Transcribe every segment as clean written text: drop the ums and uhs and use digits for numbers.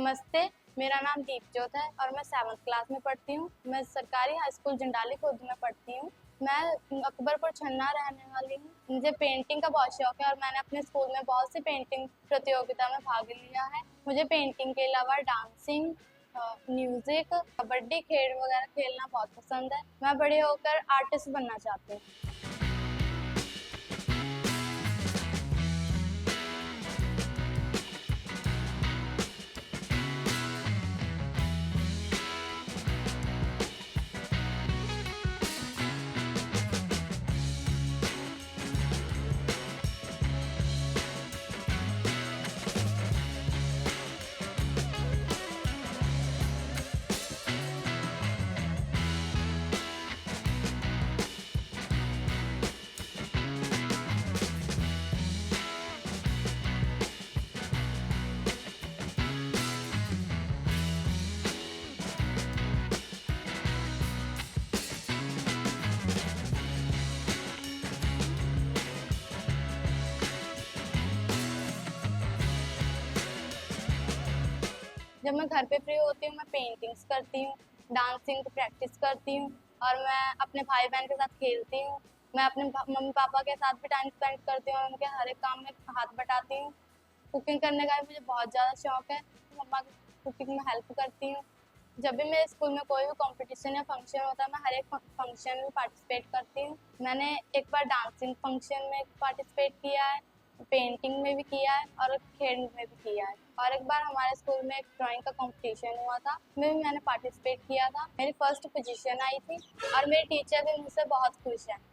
नमस्ते, मेरा नाम दीपजोत है और मैं 7th क्लास में पढ़ती हूँ। मैं सरकारी हाई स्कूल जंडाली खुर्द में पढ़ती हूँ। मैं अकबरपुर छन्ना रहने वाली हूँ। मुझे पेंटिंग का बहुत शौक है और मैंने अपने स्कूल में बहुत सी पेंटिंग प्रतियोगिता में भाग लिया है। मुझे पेंटिंग के अलावा डांसिंग, म्यूजिक, कबड्डी खेल वगैरह खेलना बहुत पसंद है। मैं बड़े होकर आर्टिस्ट बनना चाहती हूँ। जब मैं घर पे फ्री होती हूँ मैं पेंटिंग्स करती हूँ, डांसिंग की प्रैक्टिस करती हूँ और मैं अपने भाई बहन के साथ खेलती हूँ। मैं अपने मम्मी पापा के साथ भी टाइम स्पेंड करती हूँ और उनके हर एक काम में हाथ बटाती हूँ। कुकिंग करने का भी मुझे बहुत ज़्यादा शौक है। मम्मा की कुकिंग में हेल्प करती हूँ। जब भी मेरे स्कूल में कोई भी कंपटीशन या फंक्शन होता है मैं हर एक फंक्शन में पार्टिसिपेट करती हूँ। मैंने एक बार डांसिंग फंक्शन में पार्टिसिपेट किया है, पेंटिंग में भी किया है और खेल में भी किया है। और एक बार हमारे स्कूल में एक ड्राइंग का कंपटीशन हुआ था, उसमें भी मैंने पार्टिसिपेट किया था। मेरी फर्स्ट पोजीशन आई थी और मेरे टीचर भी मुझसे बहुत खुश हैं।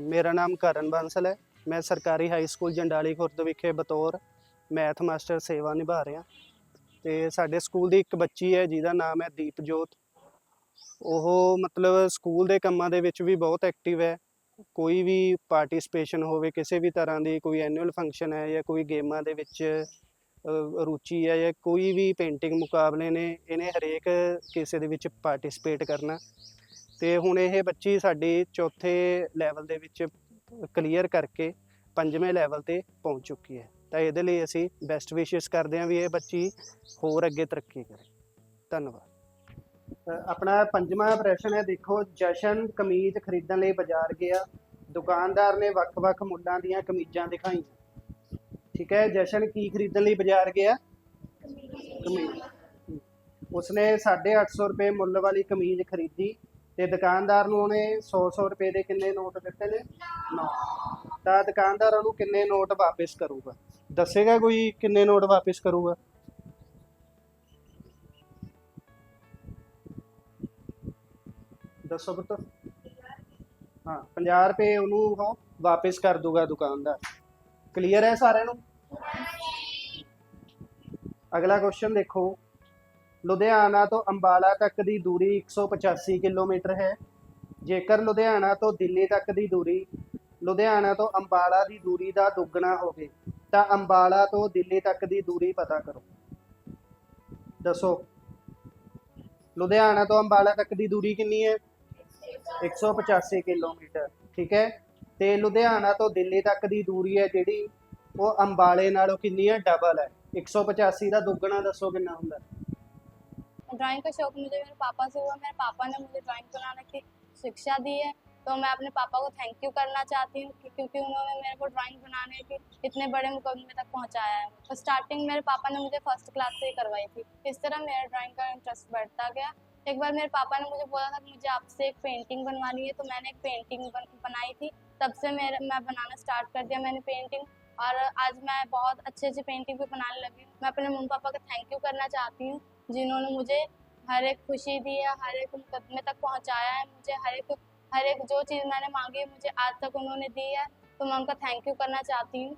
मेरा नाम करण बांसल है। मैं सरकारी हाई स्कूल जंडाली खुर्द विखे बतौर मैथ मास्टर सेवा निभा ਰਿਹਾ ਤੇ ਸਾਡੇ ਸਕੂਲ ਦੀ ਇੱਕ ਬੱਚੀ ਹੈ ਜਿਹਦਾ ਨਾਮ ਹੈ ਦੀਪਜੋਤ। ਉਹ ਮਤਲਬ ਸਕੂਲ ਦੇ ਕੰਮਾਂ ਦੇ ਵਿੱਚ ਵੀ ਬਹੁਤ ਐਕਟਿਵ ਹੈ। ਕੋਈ ਵੀ ਪਾਰਟਿਸਪੇਸ਼ਨ ਹੋਵੇ ਕਿਸੇ ਵੀ ਤਰ੍ਹਾਂ ਦੀ, ਕੋਈ ਐਨੂਅਲ ਫੰਕਸ਼ਨ ਹੈ ਜਾਂ ਕੋਈ ਗੇਮਾਂ ਦੇ ਵਿੱਚ ਰੁਚੀ ਹੈ ਜਾਂ ਕੋਈ ਵੀ ਪੇਂਟਿੰਗ ਮੁਕਾਬਲੇ ਨੇ, ਇਹਨੇ ਹਰੇਕ ਕਿਸੇ ਦੇ ਵਿੱਚ ਪਾਰਟਿਸਪੇਟ ਕਰਨਾ। ਤੇ ਹੁਣ ਇਹ ਬੱਚੀ ਸਾਡੀ ਚੌਥੇ ਲੈਵਲ ਦੇ ਵਿੱਚ ਕਲੀਅਰ ਕਰਕੇ 5ਵੇਂ ਲੈਵਲ 'ਤੇ ਪਹੁੰਚ ਚੁੱਕੀ ਹੈ। ਤਾਂ ਇਹਦੇ ਲਈ ਅਸੀਂ ਬੈਸਟ ਵਿਸ਼ੇਸ ਕਰਦੇ ਹਾਂ ਵੀ ਇਹ ਬੱਚੀ ਹੋਰ ਅੱਗੇ ਤਰੱਕੀ ਕਰੇ। ਧੰਨਵਾਦ। ਆਪਣਾ 5ਵਾਂ ਪ੍ਰਸ਼ਨ ਹੈ, ਦੇਖੋ। ਜਸ਼ਨ ਕਮੀਜ਼ ਖਰੀਦਣ ਲਈ ਬਾਜ਼ਾਰ ਗਿਆ। ਦੁਕਾਨਦਾਰ ਨੇ ਵੱਖ-ਵੱਖ ਮੁੱਲਾਂ ਦੀਆਂ ਕਮੀਜ਼ਾਂ ਦਿਖਾਈਆਂ। ਠੀਕ ਹੈ, ਜਸ਼ਨ ਕੀ ਖਰੀਦਣ ਲਈ ਬਾਜ਼ਾਰ ਗਿਆ? ਕਮੀਜ਼। ਉਸਨੇ 850 ਰੁਪਏ ਮੁੱਲ ਵਾਲੀ ਕਮੀਜ਼ ਖਰੀਦੀ ਤੇ ਦੁਕਾਨਦਾਰ ਨੂੰ ਉਹਨੇ 100 ਰੁਪਏ ਦੇ ਕਿੰਨੇ ਨੋਟ ਦਿੱਤੇ ਨੇ? 9। ਤਾਂ ਦੁਕਾਨਦਾਰ ਉਹਨੂੰ ਕਿੰਨੇ ਨੋਟ ਵਾਪਿਸ ਕਰੂਗਾ? ਦੱਸੇਗਾ ਕੋਈ ਕਿੰਨੇ ਨੋਟ ਵਾਪਿਸ ਕਰੂਗਾ? ਦੱਸੋ ਪੁੱਤ। ਹਾਂ, 50 ਰੁਪਏ ਉਹਨੂੰ ਉਹ ਵਾਪਿਸ ਕਰ ਦੂਗਾ ਦੁਕਾਨਦਾਰ। ਕਲੀਅਰ ਹੈ ਸਾਰਿਆਂ ਨੂੰ? ਅਗਲਾ ਕੁਐਸਚਨ ਦੇਖੋ। ਲੁਧਿਆਣਾ ਤੋਂ ਅੰਬਾਲਾ ਤੱਕ ਦੀ ਦੂਰੀ 185 ਕਿਲੋਮੀਟਰ ਹੈ। ਜੇਕਰ ਲੁਧਿਆਣਾ ਤੋਂ ਦਿੱਲੀ ਤੱਕ ਦੀ ਦੂਰੀ ਲੁਧਿਆਣਾ ਤੋਂ ਅੰਬਾਲਾ ਦੀ ਦੂਰੀ ਦਾ ਦੁੱਗਣਾ ਹੋਵੇ ਤਾਂ ਅੰਬਾਲਾ ਤੋਂ ਦਿੱਲੀ ਤੱਕ ਦੀ ਦੂਰੀ ਪਤਾ ਕਰੋ। ਦੱਸੋ। ਲੁਧਿਆਣਾ ਤੋਂ ਅੰਬਾਲਾ ਤੱਕ ਦੀ ਦੂਰੀ ਕਿੰਨੀ ਹੈ? 185 ਕਿਲੋਮੀਟਰ। ਠੀਕ ਹੈ। ਤੇ ਲੁਧਿਆਣਾ ਤੋਂ ਦਿੱਲੀ ਤੱਕ ਦੀ ਦੂਰੀ ਹੈ ਜਿਹੜੀ, ਉਹ ਅੰਬਾਲੇ ਨਾਲੋਂ ਕਿੰਨੀ ਹੈ? ਡਬਲ ਹੈ। 185 ਦਾ ਦੁੱਗਣਾ ਦੱਸੋ ਕਿੰਨਾ ਹੁੰਦਾ? ड्राइंग का शौक मुझे मेरे पापा से हुआ। मेरे पापा ने मुझे ड्राइंग बनाने की शिक्षा दी है, तो मैं अपने पापा को थैंक यू करना चाहती हूँ क्योंकि उन्होंने मेरे को ड्राइंग बनाने के इतने बड़े मुकाम तक पहुँचाया है। तो स्टार्टिंग मेरे पापा ने मुझे फर्स्ट क्लास से ही करवाई थी। इस तरह मेरा ड्राइंग का इंटरेस्ट बढ़ता गया। एक बार मेरे पापा ने मुझे बोला था कि मुझे आपसे एक पेंटिंग बनवानी है, तो मैंने एक पेंटिंग बनाई थी। तब से मैं बनाना स्टार्ट कर दिया मैंने पेंटिंग, और आज मैं बहुत अच्छी अच्छी पेंटिंग भी बनाने लगी हूँ। मैं अपने मम्मी पापा का थैंक यू करना चाहती हूँ जिन्होंने मुझे हर एक खुशी दी है, हर एक मुकदमे तक पहुँचाया है। मुझे हर एक जो चीज़ मैंने मांगी मुझे आज तक उन्होंने दी है, तो मैं उनका थैंक यू करना चाहती हूँ।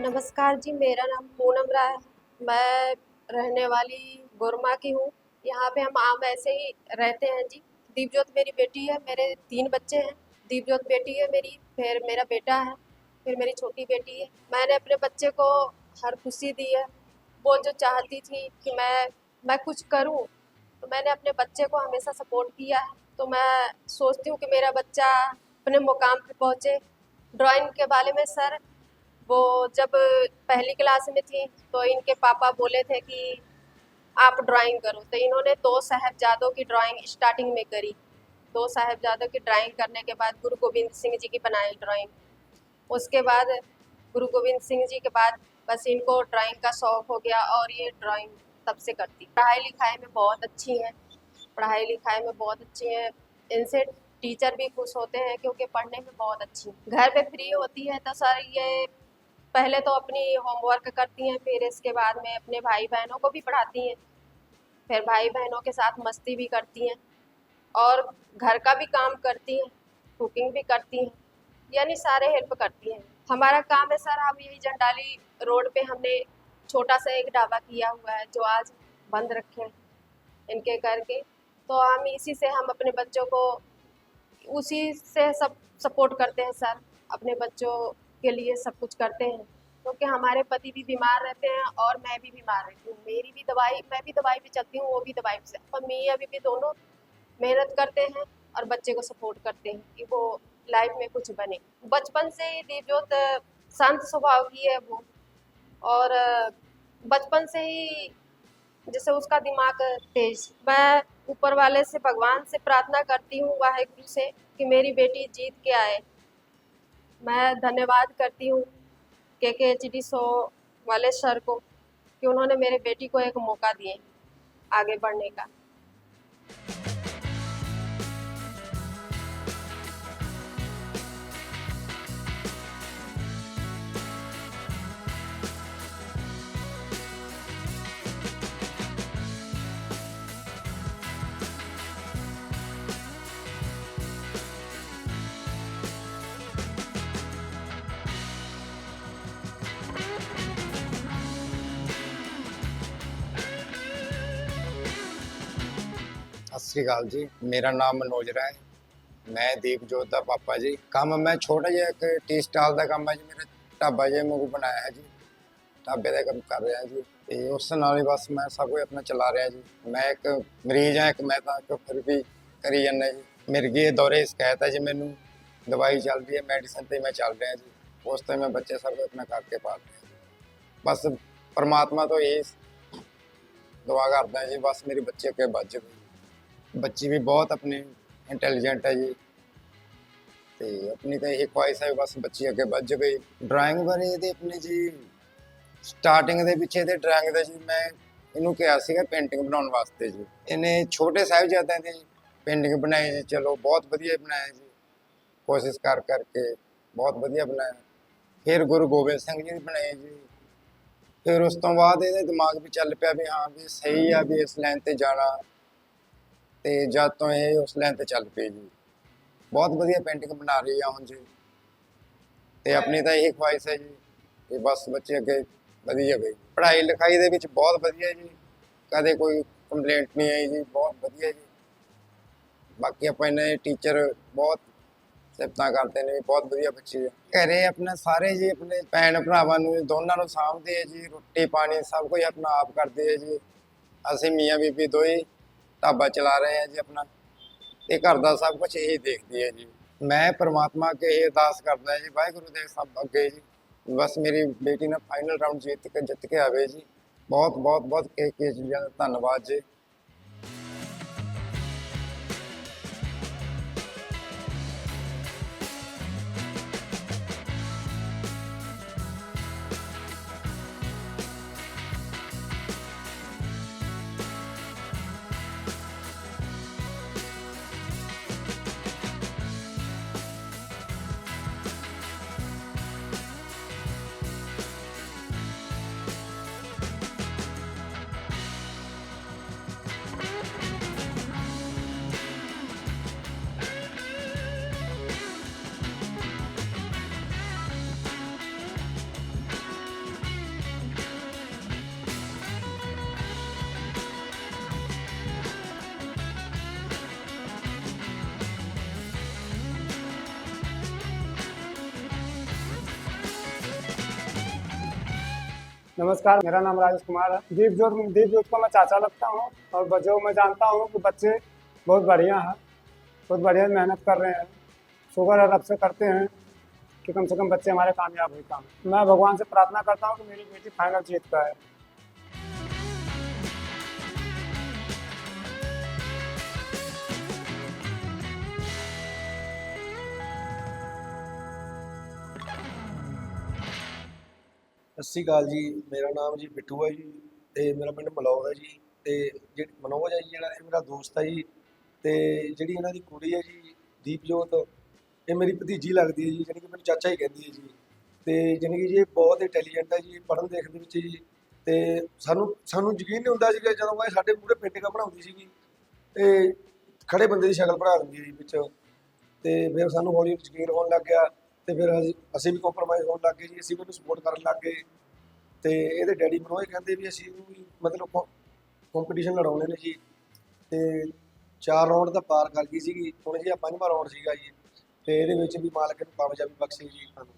नमस्कार जी, मेरा नाम पूनम राय है। मैं रहने वाली गोरमा की हूँ। यहाँ पे हम आम ऐसे ही रहते हैं जी। दीपजोत मेरी बेटी है, मेरे 3 बच्चे हैं। दीपजोत बेटी है मेरी, फिर मेरा बेटा है, फिर मेरी छोटी बेटी है। मैंने अपने बच्चे को हर खुशी दी है। वो जो चाहती थी कि मैं कुछ करूँ, तो मैंने अपने बच्चे को हमेशा सपोर्ट किया है। तो मैं सोचती हूँ कि मेरा बच्चा अपने मुकाम पे पहुँचे। ड्राइंग के बारे में सर, वो जब पहली क्लास में थी तो इनके पापा बोले थे कि आप ड्राइंग करो, तो इन्होंने 2 साहिबजादों की ड्राइंग स्टार्टिंग में करी। 2 साहिबजादों की ड्राइंग करने के बाद गुरु गोविंद सिंह जी की बनाई ड्राइंग। उसके बाद गुरु गोविंद सिंह जी के बाद बस इनको ड्राइंग का शौक हो गया और ये ड्राइंग तब से करती। पढ़ाई लिखाई में बहुत अच्छी हैं, पढ़ाई लिखाई में बहुत अच्छी हैं। इनसे टीचर भी खुश होते हैं क्योंकि पढ़ने में बहुत अच्छी हैं। घर पे फ्री होती है तो सर ये पहले तो अपनी होमवर्क करती हैं, फिर इसके बाद में अपने भाई बहनों को भी पढ़ाती हैं, फिर भाई बहनों के साथ मस्ती भी करती हैं और घर का भी काम करती हैं, कुकिंग भी करती हैं, यानी सारे हेल्प करती हैं। हमारा काम है सर, हम यही जंडाली रोड पे हमने छोटा सा एक ढाबा किया हुआ है जो आज बंद रखे हैं इनके करके। तो हम इसी से हम अपने बच्चों को उसी से सब सपोर्ट करते हैं सर। अपने बच्चों के लिए सब कुछ करते हैं क्योंकि हमारे पति भी बीमार रहते हैं और मैं भी बीमार रहती हूँ। मेरी भी दवाई, मैं भी दवाई पे चलती हूँ, वो भी दवाई पे। और मियाँ बीवी दोनों मेहनत करते हैं और बच्चे को सपोर्ट करते हैं कि वो लाइफ में कुछ बने। बचपन से ही दीपजोत शांत स्वभाव की है वो, और बचपन से ही जैसे उसका दिमाग तेज। मैं ऊपर वाले से, भगवान से प्रार्थना करती हूँ, वाहेगुरु से, कि मेरी बेटी जीत के आए। मैं धन्यवाद करती हूँ KKHD शो वाले सर को कि उन्होंने मेरे बेटी को एक मौका दिए आगे बढ़ने का। ਸ੍ਰੀ ਅਕਾਲ ਜੀ। ਮੇਰਾ ਨਾਮ ਮਨੋਜ ਰਾਏ, ਮੈਂ ਦੀਪਜੋਤ ਦਾ ਪਾਪਾ ਜੀ। ਕੰਮ ਮੈਂ ਛੋਟਾ ਜਿਹਾ ਇੱਕ ਟੀ ਸਟਾਲ ਦਾ ਕੰਮ ਹੈ ਜੀ, ਮੇਰਾ ਢਾਬਾ ਜਿਹਾ ਮੈਂ ਬਣਾਇਆ ਹੈ ਜੀ, ਢਾਬੇ ਦਾ ਕੰਮ ਕਰ ਰਿਹਾ ਜੀ। ਤੇ ਉਸ ਨਾਲ ਹੀ ਬਸ ਮੈਂ ਸਭ ਕੁਝ ਆਪਣਾ ਚਲਾ ਰਿਹਾ ਜੀ। ਮੈਂ ਇੱਕ ਮਰੀਜ਼ ਹਾਂ, ਮੈਂ ਤਾਂ ਫਿਰ ਵੀ ਕਰੀ ਜਾਂਦਾ ਜੀ। ਮਿਰਗੀ ਦੌਰੇ ਸ਼ਿਕਾਇਤ ਹੈ ਜੀ ਮੈਨੂੰ, ਦਵਾਈ ਚੱਲ ਰਹੀ ਹੈ, ਮੈਡੀਸਨ ਤੇ ਮੈਂ ਚੱਲ ਰਿਹਾ ਜੀ। ਉਸ ਤੋਂ ਮੈਂ ਬੱਚੇ ਸਭ ਕੁਝ ਆਪਣਾ ਕਰਕੇ ਪਾਲ ਰਿਹਾ। ਬਸ ਪਰਮਾਤਮਾ ਤੋਂ ਇਹ ਦੁਆ ਕਰਦਾ ਜੀ, ਬਸ ਮੇਰੇ ਬੱਚੇ ਅੱਗੇ ਵੱਧ ਜਾਵੇ। ਬੱਚੀ ਵੀ ਬਹੁਤ ਆਪਣੀ ਇੰਟੈਲੀਜੈਂਟ ਹੈ ਜੀ, ਤੇ ਆਪਣੀ ਤਾਂ ਇਹ ਖੁਆਇਸ਼ ਹੈ ਬਸ ਬੱਚੀ ਅੱਗੇ ਵੱਧ ਜਾਵੇ। ਡਰਾਇੰਗ ਬਾਰੇ ਇਹਦੇ ਆਪਣੇ ਜੀ ਸਟਾਰਟਿੰਗ ਦੇ ਪਿੱਛੇ ਤੇ ਡਰਾਇੰਗ ਦਾ ਜੀ ਮੈਂ ਇਹਨੂੰ ਕਿਹਾ ਸੀਗਾ ਪੇਂਟਿੰਗ ਬਣਾਉਣ ਵਾਸਤੇ ਜੀ। ਇਹਨੇ ਛੋਟੇ ਸਾਹਿਬਜ਼ਾਦਿਆਂ ਦੀ ਪੇਂਟਿੰਗ ਬਣਾਈ ਜੀ, ਚਲੋ ਬਹੁਤ ਵਧੀਆ ਬਣਾਇਆ ਜੀ, ਕੋਸ਼ਿਸ਼ ਕਰ ਕਰਕੇ ਬਹੁਤ ਵਧੀਆ ਬਣਾਇਆ। ਫਿਰ ਗੁਰੂ ਗੋਬਿੰਦ ਸਿੰਘ ਜੀ ਦੀ ਬਣਾਈ ਜੀ। ਫਿਰ ਉਸ ਤੋਂ ਬਾਅਦ ਇਹਦੇ ਦਿਮਾਗ ਵੀ ਚੱਲ ਪਿਆ ਵੀ ਹਾਂ ਵੀ ਸਹੀ ਆ ਵੀ ਇਸ ਲਾਈਨ ਤੇ ਜਾਣਾ, ਤੇ ਜਦ ਤੋਂ ਇਹ ਉਸ ਲਾਈਨ ਤੇ ਚੱਲ ਪਈ ਜੀ। ਬਹੁਤ ਵਧੀਆ ਪੇਂਟਿੰਗ ਬਣਾ ਰਹੀ ਆ ਹੁਣ ਜੀ, ਤੇ ਆਪਣੀ ਤਾਂ ਇਹ ਖੁਆਇਸ਼ ਹੈ ਜੀ ਕਿ ਬਸ ਬੱਚੇ ਅੱਗੇ ਵਧੀ ਜਾਵੇ। ਪੜ੍ਹਾਈ ਲਿਖਾਈ ਦੇ ਵਿੱਚ ਬਹੁਤ ਵਧੀਆ ਜੀ, ਕਦੇ ਕੋਈ ਕੰਪਲੇਂਟ ਨਹੀਂ ਆਈ ਜੀ, ਬਹੁਤ ਵਧੀਆ ਜੀ। ਬਾਕੀ ਆਪਾਂ ਇਹਨਾਂ ਟੀਚਰ ਬਹੁਤ ਸਿਫਤਾਂ ਕਰਦੇ ਨੇ, ਬਹੁਤ ਵਧੀਆ ਬੱਚੇ ਆ। ਘਰੇ ਆਪਣਾ ਸਾਰੇ ਜੀ ਆਪਣੇ ਭੈਣ ਭਰਾਵਾਂ ਨੂੰ ਦੋਨਾਂ ਨੂੰ ਸਾਂਭਦੇ ਆ ਜੀ, ਰੋਟੀ ਪਾਣੀ ਸਭ ਕੁਝ ਆਪਣਾ ਆਪ ਕਰਦੇ ਆ ਜੀ। ਅਸੀਂ ਮੀਆਂ ਬੀਬੀ ਦੋਏ ਢਾਬਾ ਚਲਾ ਰਹੇ ਆ ਜੀ ਆਪਣਾ, ਤੇ ਘਰ ਦਾ ਸਭ ਕੁਝ ਇਹ ਦੇਖਦੀ ਹੈ ਜੀ। ਮੈਂ ਪ੍ਰਮਾਤਮਾ ਅੱਗੇ ਇਹ ਅਰਦਾਸ ਕਰਦਾ ਜੀ, ਵਾਹਿਗੁਰੂ ਦੇ ਸਭ ਅੱਗੇ ਜੀ, ਬਸ ਮੇਰੀ ਬੇਟੀ ਨੇ ਫਾਈਨਲ ਰਾਊਂਡ ਜਿੱਤ ਕੇ ਆਵੇ ਜੀ। ਬਹੁਤ ਬਹੁਤ ਬਹੁਤ ਚੀਜ਼ਾਂ ਦਾ ਧੰਨਵਾਦ ਜੀ। नमस्कार, मेरा नाम राजेश कुमार है। दीपजोत को मैं चाचा लगता हूँ और जो मैं जानता हूँ कि बच्चे बहुत बढ़िया हैं, बहुत बढ़िया मेहनत कर रहे हैं। शुक्र है रब से करते हैं कि कम से कम बच्चे हमारे कामयाब हुए काम। मैं भगवान से प्रार्थना करता हूँ कि मेरी बेटी फाइनल जीत पाए। ਸਤਿ ਸ਼੍ਰੀ ਅਕਾਲ ਜੀ। ਮੇਰਾ ਨਾਮ ਜੀ ਬਿੱਟੂ ਹੈ ਜੀ, ਤੇ ਮੇਰਾ ਪਿੰਡ ਮਲੌਦ ਹੈ ਜੀ। ਤੇ ਜਿਹੜੀ ਮਨੋਜ ਹੈ ਜੀ, ਜਿਹੜਾ ਇਹ ਮੇਰਾ ਦੋਸਤ ਹੈ ਜੀ। ਤੇ ਜਿਹੜੀ ਇਹਨਾਂ ਦੀ ਕੁੜੀ ਹੈ ਜੀ ਦੀਪਜੋਤ, ਇਹ ਮੇਰੀ ਭਤੀਜੀ ਲੱਗਦੀ ਹੈ ਜੀ, ਜਾਣੀ ਕਿ ਮੈਨੂੰ ਚਾਚਾ ਹੀ ਕਹਿੰਦੀ ਹੈ ਜੀ। ਤੇ ਜਾਣੀ ਕਿ ਜੀ ਇਹ ਬਹੁਤ ਇੰਟੈਲੀਜੈਂਟ ਹੈ ਜੀ, ਪੜ੍ਹਨ ਲਿਖਣ ਦੇ ਵਿੱਚ ਜੀ। ਤੇ ਸਾਨੂੰ ਯਕੀਨ ਨਹੀਂ ਹੁੰਦਾ ਸੀਗਾ ਜਦੋਂ ਇਹ ਸਾਡੇ ਮੂਹਰੇ ਪੇਂਟਿੰਗਾਂ ਬਣਾਉਂਦੀ ਸੀਗੀ, ਇਹ ਖੜੇ ਬੰਦੇ ਦੀ ਸ਼ਕਲ ਬਣਾ ਦਿੰਦੀ ਸੀ ਵਿੱਚ। ਤੇ ਫਿਰ ਸਾਨੂੰ ਹੌਲੀ ਯਕੀਨ ਹੋਣ ਲੱਗ ਗਿਆ, ਤੇ ਫਿਰ ਅਸੀਂ ਵੀ ਕੰਪਰੋਮਾਈਜ਼ ਹੋਣ ਲੱਗ ਗਏ ਜੀ, ਅਸੀਂ ਵੀ ਉਹਨੂੰ ਸਪੋਰਟ ਕਰਨ ਲੱਗ ਗਏ। ਤੇ ਇਹਦੇ ਡੈਡੀ ਮੈਨੂੰ ਇਹ ਕਹਿੰਦੇ ਵੀ ਅਸੀਂ ਇਹਨੂੰ ਵੀ ਮਤਲਬ ਕੰਪੀਟੀਸ਼ਨ ਲੜਾਉਣੇ ਨੇ ਜੀ। ਤੇ 4 ਰਾਊਂਡ ਤਾਂ ਪਾਰ ਕਰ ਗਈ ਸੀਗੀ, ਹੁਣ ਜੀ 5ਵਾਂ ਰਾਊਂਡ ਸੀਗਾ ਜੀ। ਤੇ ਇਹਦੇ ਵਿੱਚ ਵੀ ਮਾਲਕ ਨੂੰ ਕਾਮਯਾਬੀ ਬਖਸ਼ੇ ਜੀ ਸਾਨੂੰ।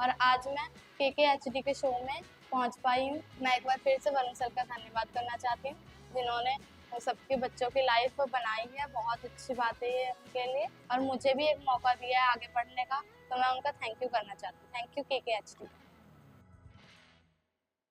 और आज मैं KKHD के शो में पहुंच पाई हूँ। मैं एक बार फिर से वरुण सर का धन्यवाद करना चाहती हूँ, जिन्होंने सबके बच्चों की लाइफ बनाई है। बहुत अच्छी बात है ये उनके लिए, और मुझे भी एक मौका दिया है आगे बढ़ने का, तो मैं उनका थैंक यू करना चाहती हूँ। Thank you KKHD।